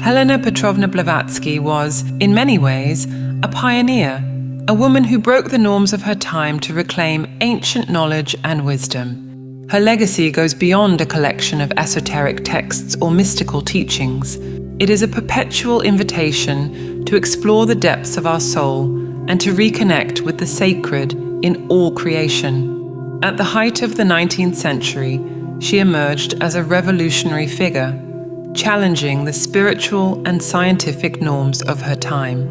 Helena Petrovna Blavatsky was, in many ways, a pioneer, a woman who broke the norms of her time to reclaim ancient knowledge and wisdom. Her legacy goes beyond a collection of esoteric texts or mystical teachings. It is a perpetual invitation to explore the depths of our soul and to reconnect with the sacred in all creation. At the height of the 19th century, she emerged as a revolutionary figure, challenging the spiritual and scientific norms of her time.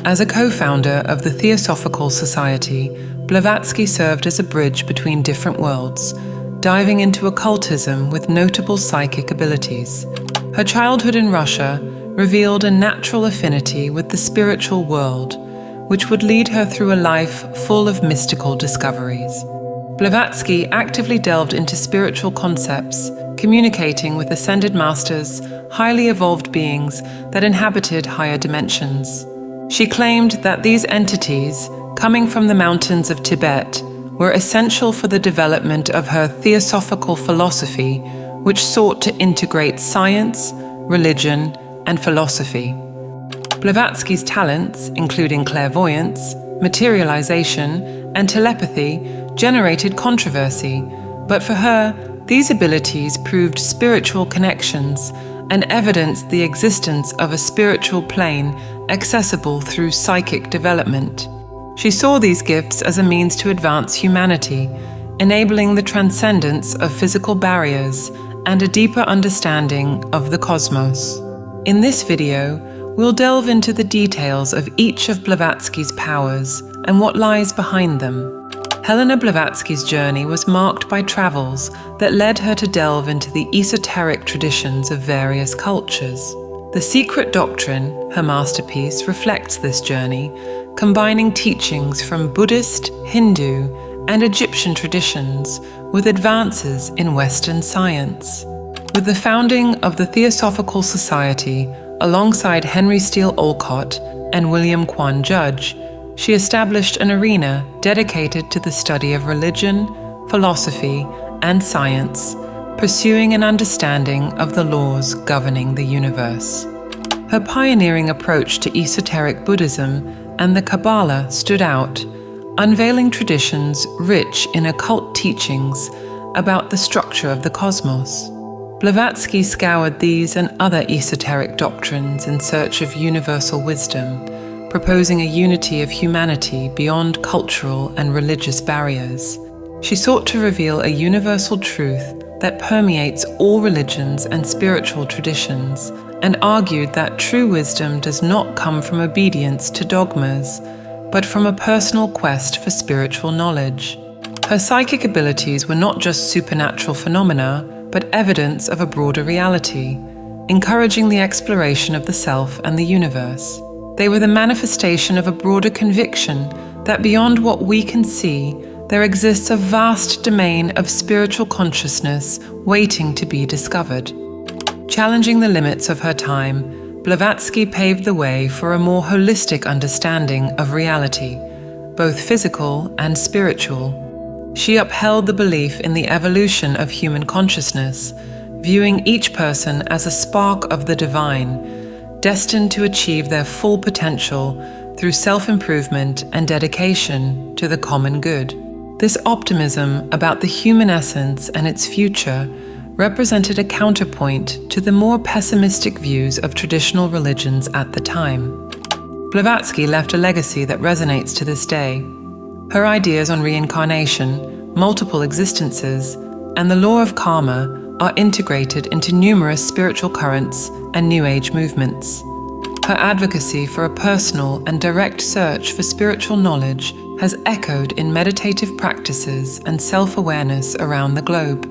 As a co-founder of the Theosophical Society, Blavatsky served as a bridge between different worlds, diving into occultism with notable psychic abilities. Her childhood in Russia revealed a natural affinity with the spiritual world, which would lead her through a life full of mystical discoveries. Blavatsky actively delved into spiritual concepts, communicating with ascended masters, highly evolved beings that inhabited higher dimensions. She claimed that these entities, coming from the mountains of Tibet, were essential for the development of her theosophical philosophy, which sought to integrate science, religion, and philosophy. Blavatsky's talents, including clairvoyance, materialization, and telepathy, generated controversy, but for her, these abilities proved spiritual connections and evidenced the existence of a spiritual plane accessible through psychic development. She saw these gifts as a means to advance humanity, enabling the transcendence of physical barriers and a deeper understanding of the cosmos. In this video, we'll delve into the details of each of Blavatsky's powers and what lies behind them. Helena Blavatsky's journey was marked by travels that led her to delve into the esoteric traditions of various cultures. The Secret Doctrine, her masterpiece, reflects this journey, combining teachings from Buddhist, Hindu, and Egyptian traditions with advances in Western science. With the founding of the Theosophical Society, alongside Henry Steele Olcott and William Quan Judge, she established an arena dedicated to the study of religion, philosophy, and science, pursuing an understanding of the laws governing the universe. Her pioneering approach to esoteric Buddhism and the Kabbalah stood out, unveiling traditions rich in occult teachings about the structure of the cosmos. Blavatsky scoured these and other esoteric doctrines in search of universal wisdom, proposing a unity of humanity beyond cultural and religious barriers. She sought to reveal a universal truth that permeates all religions and spiritual traditions, and argued that true wisdom does not come from obedience to dogmas, but from a personal quest for spiritual knowledge. Her psychic abilities were not just supernatural phenomena, but evidence of a broader reality, encouraging the exploration of the self and the universe. They were the manifestation of a broader conviction that beyond what we can see, there exists a vast domain of spiritual consciousness waiting to be discovered. Challenging the limits of her time, Blavatsky paved the way for a more holistic understanding of reality, both physical and spiritual. She upheld the belief in the evolution of human consciousness, viewing each person as a spark of the divine, destined to achieve their full potential through self-improvement and dedication to the common good. This optimism about the human essence and its future represented a counterpoint to the more pessimistic views of traditional religions at the time. Blavatsky left a legacy that resonates to this day. Her ideas on reincarnation, multiple existences, and the law of karma are integrated into numerous spiritual currents and New Age movements. Her advocacy for a personal and direct search for spiritual knowledge has echoed in meditative practices and self-awareness around the globe.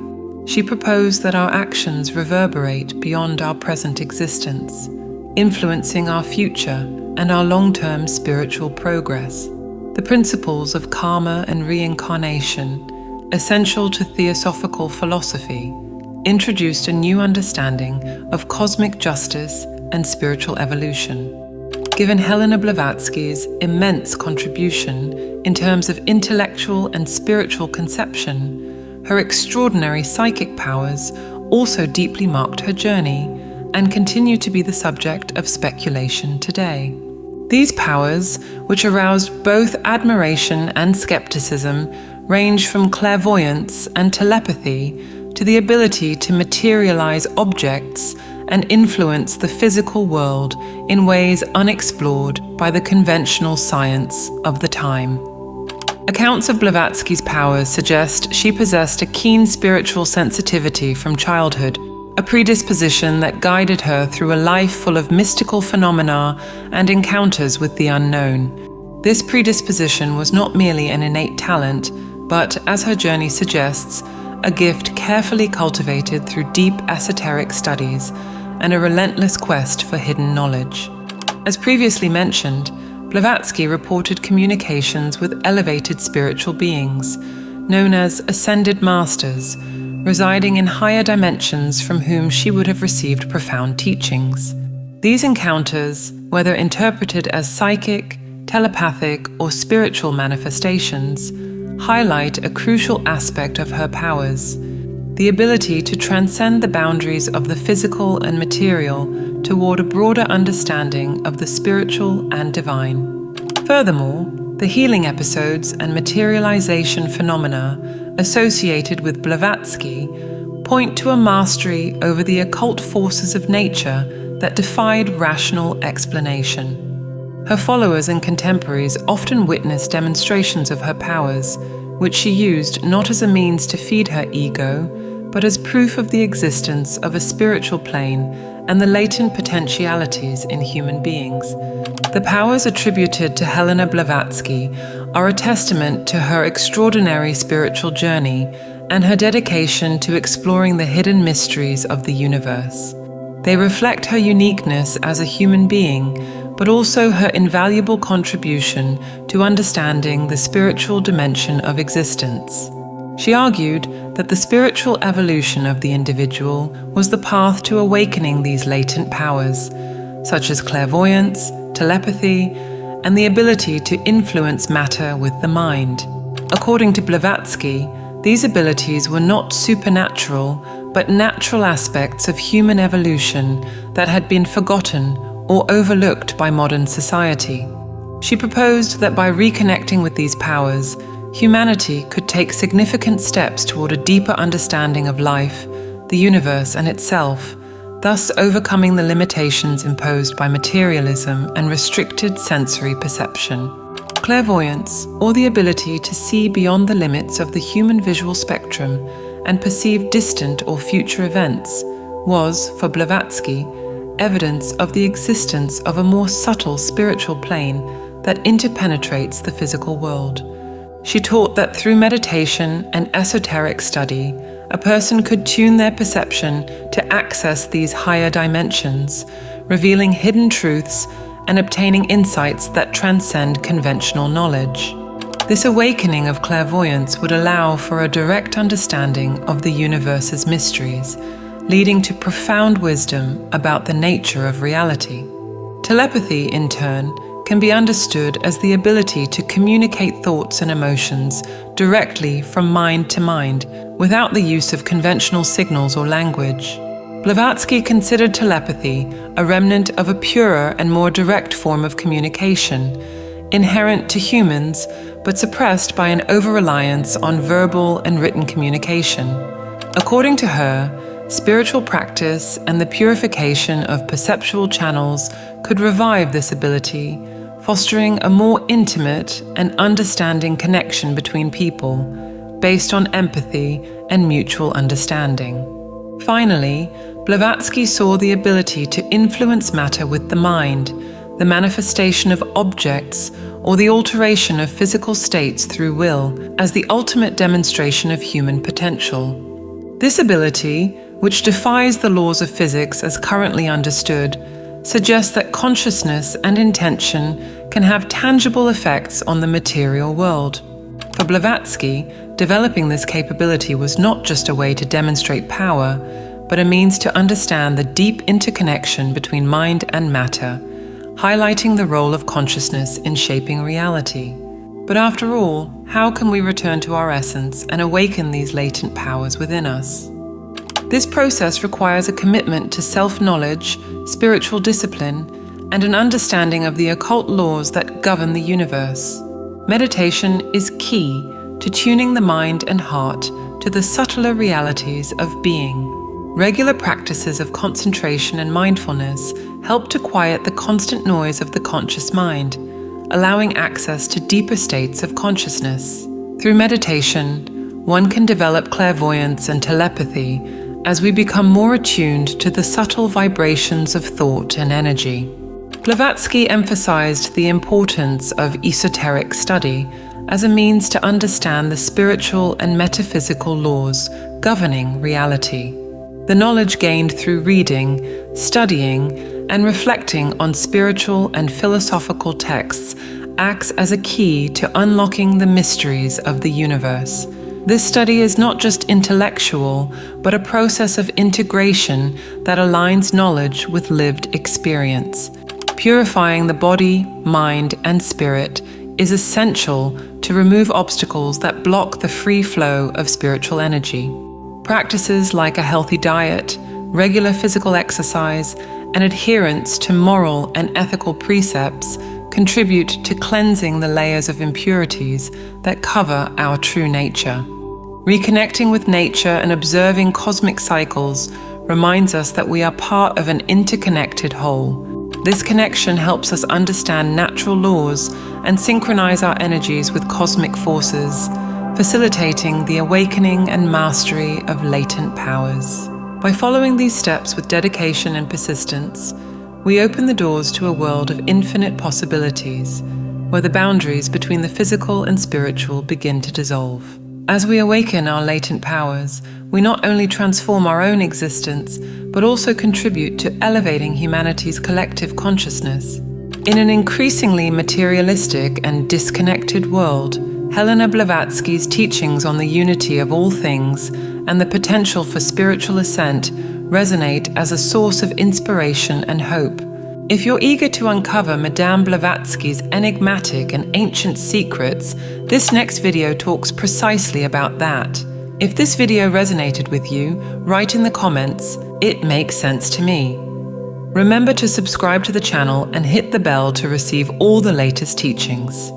She proposed that our actions reverberate beyond our present existence, influencing our future and our long-term spiritual progress. The principles of karma and reincarnation, essential to theosophical philosophy, introduced a new understanding of cosmic justice and spiritual evolution. Given Helena Blavatsky's immense contribution in terms of intellectual and spiritual conception, her extraordinary psychic powers also deeply marked her journey and continue to be the subject of speculation today. These powers, which aroused both admiration and skepticism, range from clairvoyance and telepathy to the ability to materialize objects and influence the physical world in ways unexplored by the conventional science of the time. Accounts of Blavatsky's powers suggest she possessed a keen spiritual sensitivity from childhood, a predisposition that guided her through a life full of mystical phenomena and encounters with the unknown. This predisposition was not merely an innate talent, but, as her journey suggests, a gift carefully cultivated through deep esoteric studies and a relentless quest for hidden knowledge. As previously mentioned, Blavatsky reported communications with elevated spiritual beings, known as ascended masters, residing in higher dimensions from whom she would have received profound teachings. These encounters, whether interpreted as psychic, telepathic, or spiritual manifestations, highlight a crucial aspect of her powers: the ability to transcend the boundaries of the physical and material toward a broader understanding of the spiritual and divine. Furthermore, the healing episodes and materialization phenomena associated with Blavatsky point to a mastery over the occult forces of nature that defied rational explanation. Her followers and contemporaries often witnessed demonstrations of her powers, which she used not as a means to feed her ego, but as proof of the existence of a spiritual plane and the latent potentialities in human beings. The powers attributed to Helena Blavatsky are a testament to her extraordinary spiritual journey and her dedication to exploring the hidden mysteries of the universe. They reflect her uniqueness as a human being, but also her invaluable contribution to understanding the spiritual dimension of existence. She argued that the spiritual evolution of the individual was the path to awakening these latent powers, such as clairvoyance, telepathy, and the ability to influence matter with the mind. According to Blavatsky, these abilities were not supernatural, but natural aspects of human evolution that had been forgotten or overlooked by modern society. She proposed that by reconnecting with these powers, humanity could take significant steps toward a deeper understanding of life, the universe, and itself, thus overcoming the limitations imposed by materialism and restricted sensory perception. Clairvoyance, or the ability to see beyond the limits of the human visual spectrum and perceive distant or future events, was, for Blavatsky, evidence of the existence of a more subtle spiritual plane that interpenetrates the physical world. She taught that through meditation and esoteric study, a person could tune their perception to access these higher dimensions, revealing hidden truths and obtaining insights that transcend conventional knowledge. This awakening of clairvoyance would allow for a direct understanding of the universe's mysteries, leading to profound wisdom about the nature of reality. Telepathy, in turn, can be understood as the ability to communicate thoughts and emotions directly from mind to mind without the use of conventional signals or language. Blavatsky considered telepathy a remnant of a purer and more direct form of communication, inherent to humans but suppressed by an over-reliance on verbal and written communication. According to her, spiritual practice and the purification of perceptual channels could revive this ability, fostering a more intimate and understanding connection between people, based on empathy and mutual understanding. Finally, Blavatsky saw the ability to influence matter with the mind, the manifestation of objects, or the alteration of physical states through will, as the ultimate demonstration of human potential. This ability, which defies the laws of physics as currently understood, suggests that consciousness and intention can have tangible effects on the material world. For Blavatsky, developing this capability was not just a way to demonstrate power, but a means to understand the deep interconnection between mind and matter, highlighting the role of consciousness in shaping reality. But after all, how can we return to our essence and awaken these latent powers within us? This process requires a commitment to self-knowledge, spiritual discipline, and an understanding of the occult laws that govern the universe. Meditation is key to tuning the mind and heart to the subtler realities of being. Regular practices of concentration and mindfulness help to quiet the constant noise of the conscious mind, allowing access to deeper states of consciousness. Through meditation, one can develop clairvoyance and telepathy as we become more attuned to the subtle vibrations of thought and energy. Blavatsky emphasized the importance of esoteric study as a means to understand the spiritual and metaphysical laws governing reality. The knowledge gained through reading, studying, and reflecting on spiritual and philosophical texts acts as a key to unlocking the mysteries of the universe. This study is not just intellectual, but a process of integration that aligns knowledge with lived experience. Purifying the body, mind, and spirit is essential to remove obstacles that block the free flow of spiritual energy. Practices like a healthy diet, regular physical exercise, and adherence to moral and ethical precepts contribute to cleansing the layers of impurities that cover our true nature. Reconnecting with nature and observing cosmic cycles reminds us that we are part of an interconnected whole. This connection helps us understand natural laws and synchronize our energies with cosmic forces, facilitating the awakening and mastery of latent powers. By following these steps with dedication and persistence, we open the doors to a world of infinite possibilities, where the boundaries between the physical and spiritual begin to dissolve. As we awaken our latent powers, we not only transform our own existence, but also contribute to elevating humanity's collective consciousness. In an increasingly materialistic and disconnected world, Helena Blavatsky's teachings on the unity of all things and the potential for spiritual ascent resonate as a source of inspiration and hope. If you're eager to uncover Madame Blavatsky's enigmatic and ancient secrets, this next video talks precisely about that. If this video resonated with you, write in the comments, "It makes sense to me." Remember to subscribe to the channel and hit the bell to receive all the latest teachings.